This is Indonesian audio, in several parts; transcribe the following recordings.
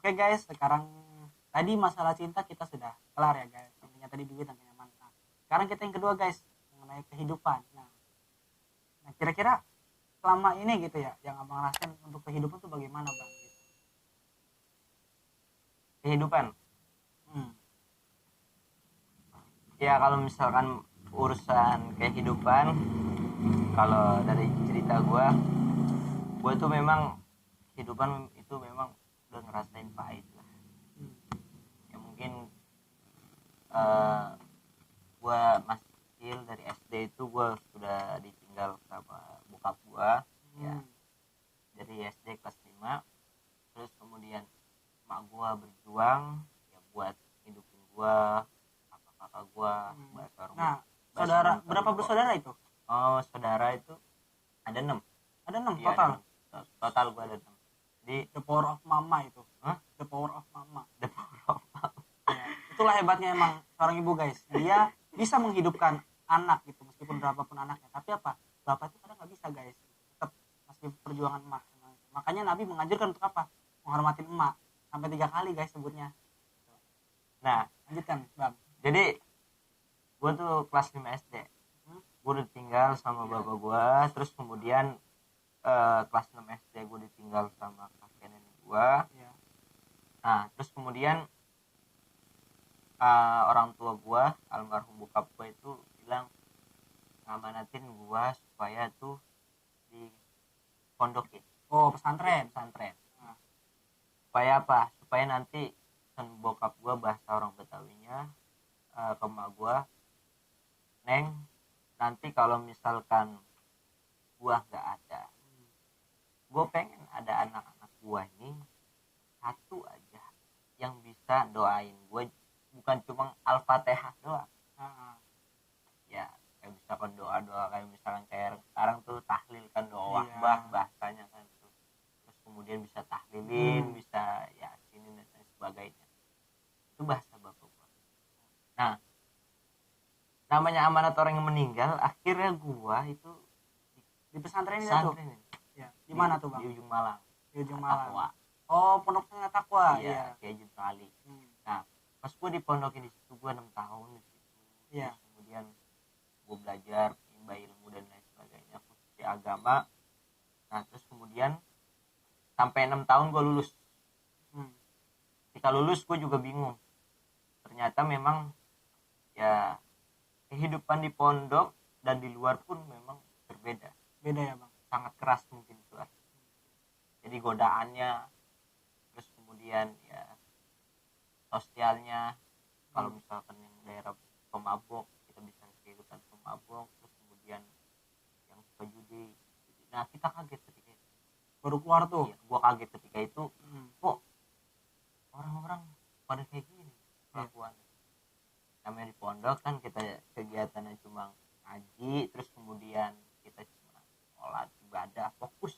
Oke guys, sekarang tadi masalah cinta kita sudah kelar ya guys. Intinya tadi duit dan kenyamanan. Nah, sekarang kita yang kedua guys, mengenai kehidupan. Nah, kira-kira selama ini gitu ya, yang abang rasain untuk kehidupan tuh bagaimana bang? Gitu. Kehidupan Hmm. ya, kalau misalkan urusan kehidupan, kalau dari cerita gue tuh memang kehidupan itu memang udah ngerasain pahit lah. Hmm. Ya mungkin uh, gue masih kecil, dari SD itu gue sudah ditinggal sama bokap gue. Ya, Hmm. dari SD kelas 5. Terus kemudian mak gue berjuang ya buat hidupin gue, kakak gue, bahasa orang, Nah, bahasa saudara orang berapa tua. bersaudara itu? Oh, saudara itu ada 6. Ada 6 Iya, total. ada 6. Total gue ada 6. Di The power of mama itu. Hah? The power of mama. The power of Ya, itulah hebatnya emang seorang ibu guys. Dia bisa menghidupkan anak gitu meskipun berapapun anaknya. Tapi apa? Bapak itu kadang nggak bisa guys. Tetap masih perjuangan emak. Makanya Nabi mengajarkan untuk apa? Menghormatin emak sampai 3 kali guys sebutnya. Nah, Lanjutkan bang. jadi gue tuh kelas 5 SD. Gue udah tinggal sama bapak gue. Terus kemudian kelas 6 SD gue ditinggal sama kakek nenek gue. Ya. Nah, terus kemudian orang tua gue, almarhum bokap gue itu bilang ngamanatin gue supaya tuh di pondokin. Oh, pesantren. Pesantren. Nah. Supaya apa? Supaya nanti kan bokap gue, bahasa orang Betawinya, ke emak gue, Neng, nanti kalau misalkan gue nggak ada, gue pengen ada anak-anak gue ini satu aja yang bisa doain gue, bukan cuma al-fatihah doang. Ya, kayak misalkan doa-doa kayak misalkan kayak sekarang tuh tahlil kan, doa wahbah bahasanya kan tuh. Terus kemudian bisa tahlilin, bisa yasinin dan lain sebagainya. Itu bahasa bapak gue. Nah, namanya amanat orang yang meninggal, akhirnya gue itu Di pesantren ini tuh. Ya. Di mana tuh bang? Di ujung Malang. Di ujung Malang. Takwa. Oh, pondoknya Takwa. Iya, kayak Jun kali. Hmm. Nah, pas gue di pondokin di situ, gue 6 tahun di situ. Iya. Terus kemudian gue belajar menimba ilmu dan lain sebagainya, khususnya agama. Nah, terus kemudian sampai 6 tahun gue lulus. Ketika lulus gue juga bingung. Ternyata memang ya kehidupan di pondok dan di luar pun memang berbeda. Beda ya bang. Sangat keras mungkin tuh. Jadi godaannya, terus kemudian ya sosialnya, kalau misalkan yang daerah pemabok, kita bisa kehidupan pemabok. Terus kemudian yang suka judi. Nah, kita kaget ketika itu. Baru keluar tuh. Iya, gua kaget ketika itu. Kok orang-orang pada kayak gini kelakuannya. Namanya di pondok kan kita kegiatannya cuma ngaji, terus kemudian kita cuma sholat, ibadah, fokus.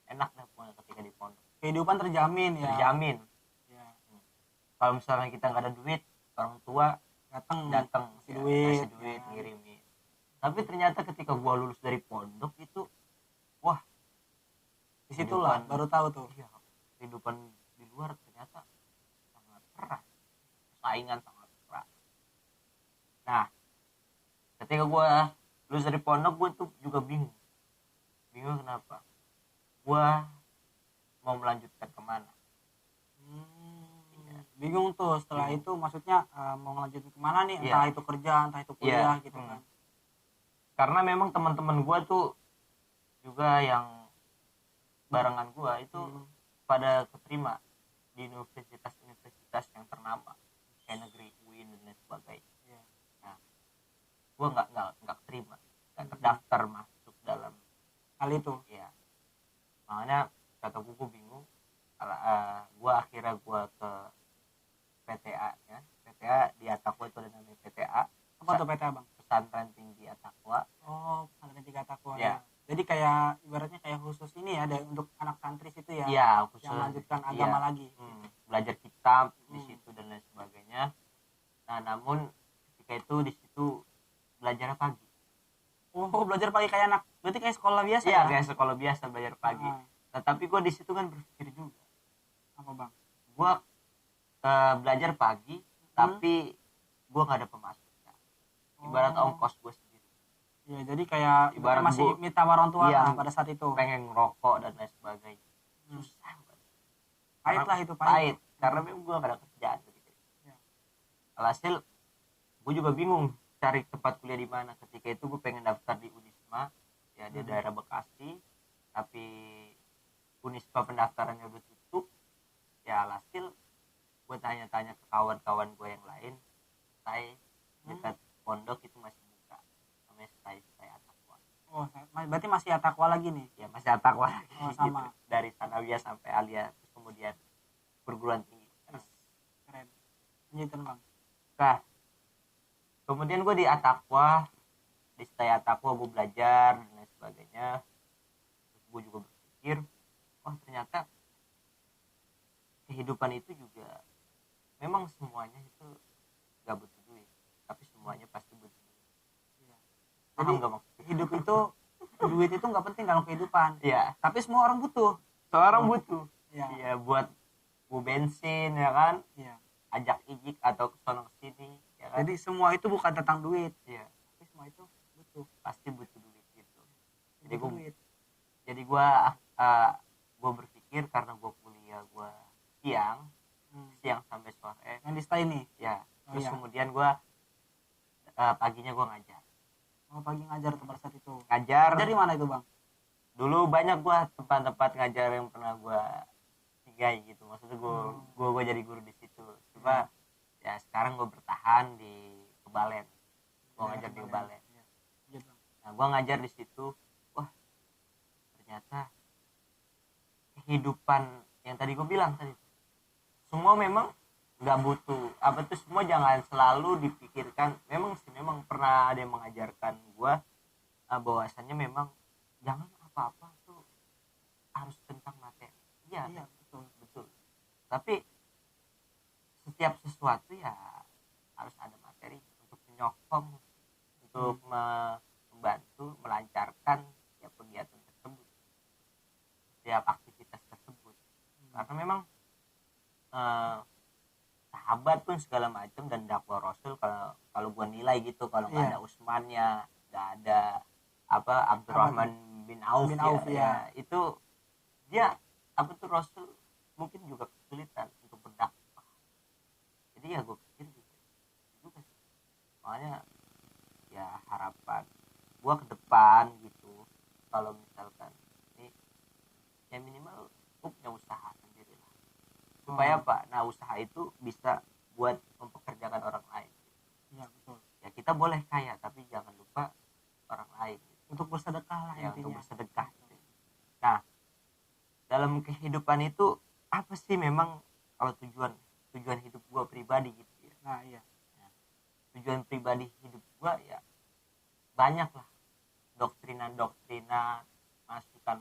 Enak lah pokoknya ketika di pondok. Kehidupan terjamin ya. Terjamin. Ya. Kalau misalnya kita nggak ada duit, orang tua datang kasih duit, ya, ngirimin. Tapi ternyata ketika gua lulus dari pondok itu, wah, disitulah baru tahu tuh. Iya, kehidupan di luar ternyata sangat keras, saingan sangat keras. Nah, ketika gua lulus dari pondok, gua tuh juga bingung kenapa? Gua mau melanjutkan kemana? Bingung tuh setelah itu, maksudnya mau ngelanjutin kemana nih, entah itu kerja, entah itu kuliah gitu kan. Karena memang teman-teman gue tuh juga yang barengan gue itu pada keterima di universitas-universitas yang ternama kayak negeri, UIN dan lain sebagainya. Nah, gue nggak keterima, nggak terdaftar masuk dalam hal itu. Ya, makanya kata gue bingung. Gue akhirnya gue ke PTA ya. PTA di Atakwa itu ada namanya PTA. Apa tuh PTA bang? Pesantren Tinggi Atakwa. Oh, pesantren Tinggi Atakwa. Ya. Jadi kayak ibaratnya kayak khusus ini ya, ada untuk anak santri situ ya. Iya, khusus. Yang melanjutkan agama lagi. Belajar kitab di situ dan lain sebagainya. Nah, namun ketika itu di situ belajar pagi. Oh, belajar pagi kayak anak, berarti kayak sekolah biasa. Iya, kayak sekolah biasa belajar pagi. Nah, tapi gue di situ kan berpikir juga. Apa bang? gue belajar pagi tapi gue nggak ada pemasukan, ibarat ongkos gue sendiri. Ya, jadi kayak Ibarat masih gua- minta orang tua iya, lah pada saat itu. pengen ngerokok dan lain sebagainya, susah banget. Pahit Karena- lah itu, pahit karena memang gue gak ada kerjaan gitu. Ya. Alhasil gue juga bingung cari tempat kuliah di mana. Ketika itu gue pengen daftar di Unisma ya di daerah Bekasi, tapi Unisma pendaftarannya udah tutup. Ya alhasil gue tanya-tanya ke kawan-kawan gue yang lain, saya dekat pondok itu masih buka, namanya saya Atakwa. Oh, berarti masih Atakwa lagi nih. Ya masih Atakwa lagi. Oh, sama. Gitu. Dari Sanawiyah sampai Alia, terus kemudian perguruan tinggi. Keren. Lanjutin bang. Nah, kemudian gue di Atakwa, di Stay Atakwa gue belajar dan lain sebagainya. Terus gue juga berpikir, oh ternyata kehidupan itu juga memang semuanya itu gak butuh duit, tapi semuanya pasti butuh duit. Iya. Paham Jadi gak maksudnya? hidup itu duit itu nggak penting dalam kehidupan. Iya, Tapi semua orang butuh. seorang butuh. Iya. Iya, buat gue bensin ya kan, Iya. ajak ijik atau kesana kesini ya kan. Jadi semua itu bukan tentang duit, Iya, tapi semua itu butuh. pasti butuh duit gitu. Jadi Butuh gue duit. jadi gue berpikir karena gue kuliah gue siang siang sampai sore Yang di stay ini. ya, Oh, terus iya. kemudian gue paginya gue ngajar Mau pagi ngajar tuh pada saat itu. ngajar Ngajar di mana itu bang? dulu banyak gue tempat-tempat ngajar yang pernah gue tinggai gitu, maksudnya gue jadi guru di situ. Coba ya sekarang gue bertahan di Kebalen, gue ngajar di Kebalen. Iya. Lanjut, Bang. Nah gue ngajar di situ, wah ternyata kehidupan yang tadi gue bilang tadi, semua memang nggak butuh apa tuh, semua jangan selalu dipikirkan. Memang sih memang pernah ada yang mengajarkan gue bahwasannya memang jangan apa-apa tuh harus tentang materi. Iya, Iya, betul. betul. Tapi setiap sesuatu ya harus ada materi untuk menyokong, untuk membantu melancarkan ya kegiatan tersebut, setiap aktivitas tersebut. Karena memang sahabat pun segala macam dan dakwah Rasul, kalau gua nilai gitu, kalau nggak ada Utsmannya, nggak ada Abdurrahman bin Auf, ya, itu dia Rasul mungkin juga kesulitan untuk berdakwah. Jadi ya gue pikir juga sih, makanya ya harapan gue ke depan gitu, kalau misalkan ini ya minimal gue punya usaha sendiri lah, supaya apa, nah usaha itu bisa buat mempekerjakan orang lain. Iya, betul. Ya kita boleh kaya tapi jangan lupa orang lain gitu. Untuk bersedekah lah Ya, intinya. untuk bersedekah gitu. Nah dalam kehidupan itu apa sih memang kalau tujuan hidup gue pribadi gitu ya. Nah, iya. Tujuan pribadi hidup gue ya banyak lah, doktrinan masukan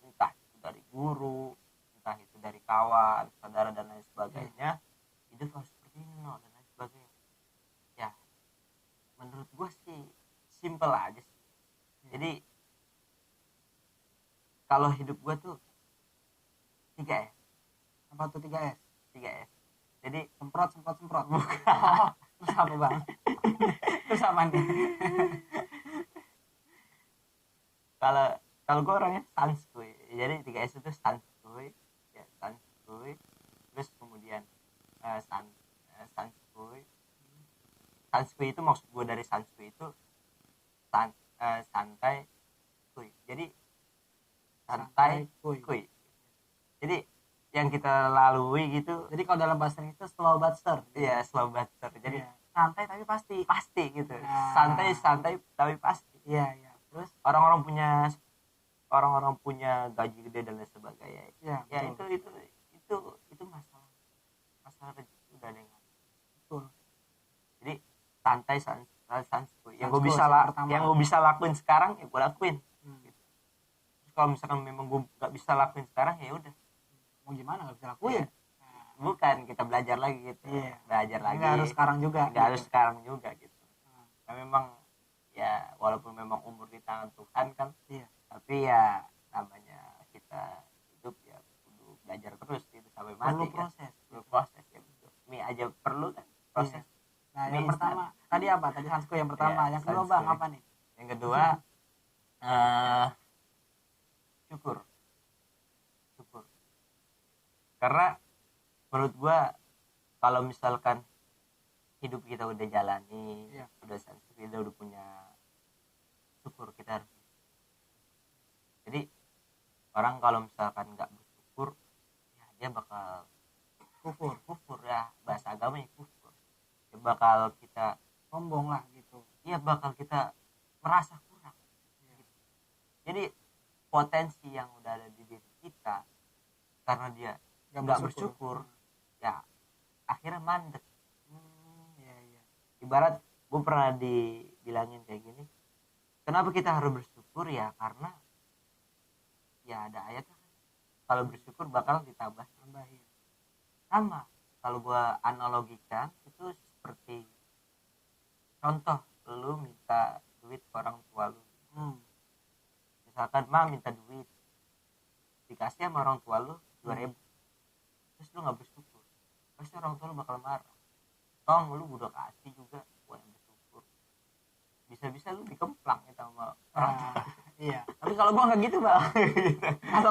entah itu dari guru, entah itu dari kawan saudara dan lain sebagainya. Hidup harus seperti ini no, dan lain sebagainya. Ya menurut gue sih simple aja sih. Jadi kalau hidup gue tuh 3S. Apa tuh 3S? 3S. Jadi Semprot. bukan. Terus apa bang? Terus apa nih? kalau gue orangnya sanskuy. Jadi 3S itu sanskuy, ya sanskuy. Terus kemudian sanskuy. Sanskuy itu maksud gue dari sanskuy itu santai kuy. Jadi santai kuy. Jadi yang kita lalui gitu. Jadi kalau dalam bahasa Inggris itu slow but sure. Iya, slow but sure. Jadi santai tapi pasti gitu. Nah. Santai tapi pasti. Iya. Terus orang-orang punya gaji gede dan lain sebagainya. Ya itu masalah rezeki udah ada yang ngatur. Betul. Jadi santai yang gue bisa lakuin sekarang ya gue lakuin. Gitu. Terus kalau misalkan memang gue nggak bisa lakuin sekarang ya udah, mau gimana nggak bisa lakuin. Bukan, kita belajar lagi gitu. Belajar lagi, nggak harus sekarang juga gitu. Nah, memang ya walaupun memang umur di tangan Tuhan kan, tapi ya namanya kita hidup ya kudu belajar terus gitu sampai mati. Perlu proses. apa tadi Hansku yang pertama, yang kedua Bang santuy. apa nih? Yang kedua syukur. Karena menurut gua kalau misalkan hidup kita udah jalani, Iya. udah sensitif, kita udah punya syukur, kita harus. Jadi orang kalau misalkan nggak bersyukur, ya dia bakal kufur ya, bahasa agamanya kufur. Ya bakal kita Sombong lah gitu. iya bakal kita merasa kurang. Iya. Jadi potensi yang udah ada di diri kita karena dia nggak bersyukur, ya akhirnya mandek. Iya iya. Ibarat gue pernah dibilangin kayak gini, kenapa kita harus bersyukur ya karena ya ada ayatnya kan, kalau bersyukur bakal ditambah. Tambahin. Sama kalau gue analogikan itu seperti contoh lu minta duit ke orang tua lu, misalkan minta duit dikasih sama orang tua lu 2.000, terus lu nggak bersyukur, pasti orang tua lu bakal marah. Tong lu udah kasih juga gua yang bersyukur, bisa-bisa lu dikemplang gitu sama orang tua. Iya, tapi kalau gua nggak gitu Bang.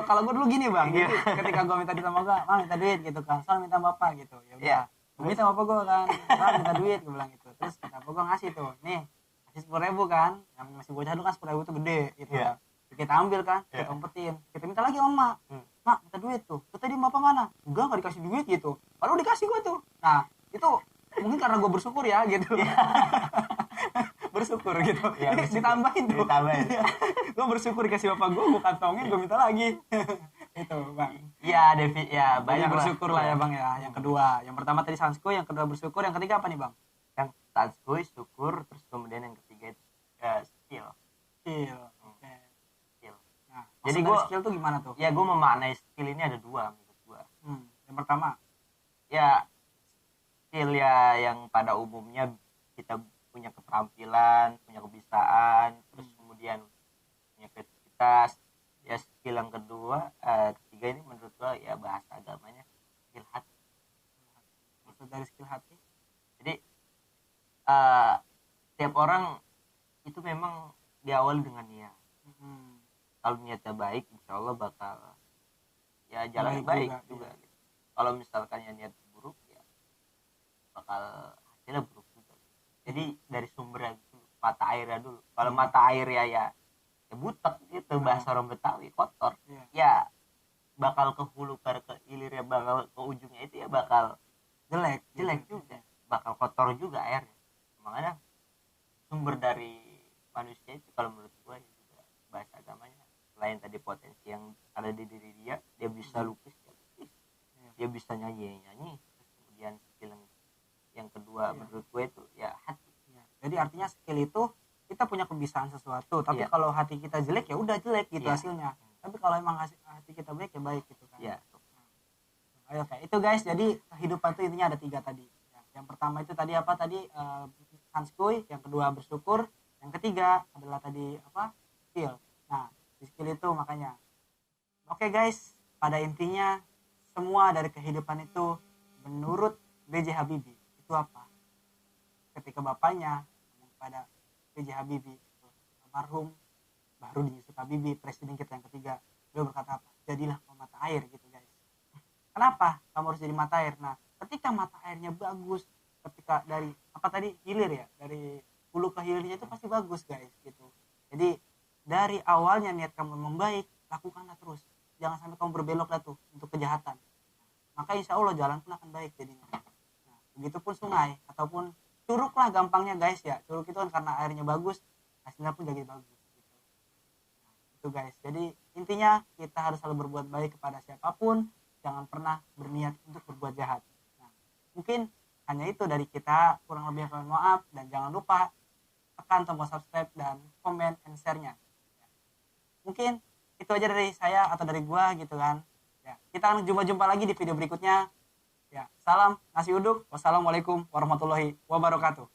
Kalau gua dulu gini Bang, jadi ketika gua minta duit sama gua, minta duit gitu kan, soal minta bapak gitu, ya udah. Iya. Gua minta bapak gua kan, Bang minta duit, gua bilang gitu. Terus bapak gua ngasih tuh, nih kasih 10.000 kan, yang masih bocah dulu kan 10.000 tuh gede gitu. Iya. Kita ambil kan, kita umpetin, kita minta lagi sama mak. Mak minta duit tuh, tadi bapak mana? Enggak, nggak dikasih duit gitu. Kalau dikasih gua tuh, nah itu mungkin karena gua bersyukur ya gitu. Bersyukur gitu. Ya, Ditambahin tuh. Gue bersyukur dikasih bapak gue kantongin, gue minta lagi. Itu Bang. Iya ya Banyak banyak bersyukur lah ya Bang ya. Yang kedua, yang pertama tadi sansku, yang kedua bersyukur, yang ketiga apa nih Bang? yang santuy, syukur, terus kemudian yang ketiga itu skill. Oke. Skill. Nah, Jadi maksud gua- dari skill tuh gimana tuh? Ya gue memaknai skill ini ada dua menurut gue. Yang pertama, Ya skill ya yang pada umumnya kita punya keterampilan, punya kebiasaan, terus kemudian punya kreativitas. Ya skill yang kedua, ketiga ini menurut gua ya bahasa agamanya skill hati. maksud dari skill hati. Jadi tiap orang itu memang diawali dengan niat. Kalau niatnya baik, insya Allah bakal ya jalan baik juga. Iya. Gitu. Kalau misalkan yang niat buruk, ya bakal hasilnya buruk juga. Jadi dari sumbernya dulu, mata airnya dulu. Kalau mata airnya ya butek gitu, bahasa orang Betawi, kotor. Iya. Ya bakal ke hulu ke hilirnya, bakal ke ujungnya itu ya bakal Jelek juga, bakal kotor juga airnya. Makanya sumber dari manusia itu kalau menurut gua ya juga bahasa agamanya, selain tadi potensi yang ada di diri dia bisa lukis, dia bisa nyanyi, terus kemudian skill yang kedua menurut gue itu ya hati. Jadi artinya skill itu kita punya kebiasaan sesuatu, tapi Iya. kalau hati kita jelek ya udah jelek gitu Iya. hasilnya. Tapi kalau emang hati kita baik ya baik gitu kan. Ya Ayo kayak itu guys. Jadi kehidupan itu intinya ada 3 tadi. Yang pertama itu tadi apa tadi, Hanskuy, yang kedua bersyukur, yang ketiga adalah tadi apa, skill. Nah di skill itu makanya oke guys, pada intinya semua dari kehidupan itu menurut B.J. Habibie itu apa, ketika bapaknya ngomong kepada B.J. Habibie itu, almarhum Bahrudin Yusuf Habibie, presiden kita yang ketiga, beliau berkata apa, jadilah kau mata air gitu guys. Kenapa kamu harus jadi mata air? Nah ketika mata airnya bagus, ketika dari apa tadi, hilir ya, dari hulu ke hilirnya itu pasti bagus guys gitu. Jadi dari awalnya niat kamu membaik, lakukanlah terus, jangan sampai kamu berbelok lah tuh untuk kejahatan, maka insya Allah jalan pun akan baik jadinya. Nah, begitupun sungai ataupun curug lah gampangnya guys ya, curug itu kan karena airnya bagus, hasilnya pun jadi bagus gitu. Nah, itu guys, jadi intinya kita harus selalu berbuat baik kepada siapapun, jangan pernah berniat untuk berbuat jahat. Nah, mungkin hanya itu dari kita, kurang lebih mohon maaf, dan jangan lupa tekan tombol subscribe dan komen and share-nya. Mungkin itu aja dari saya atau dari gua gitu kan ya. Kita akan jumpa lagi di video berikutnya ya. Salam nasi uduk, wassalamualaikum warahmatullahi wabarakatuh.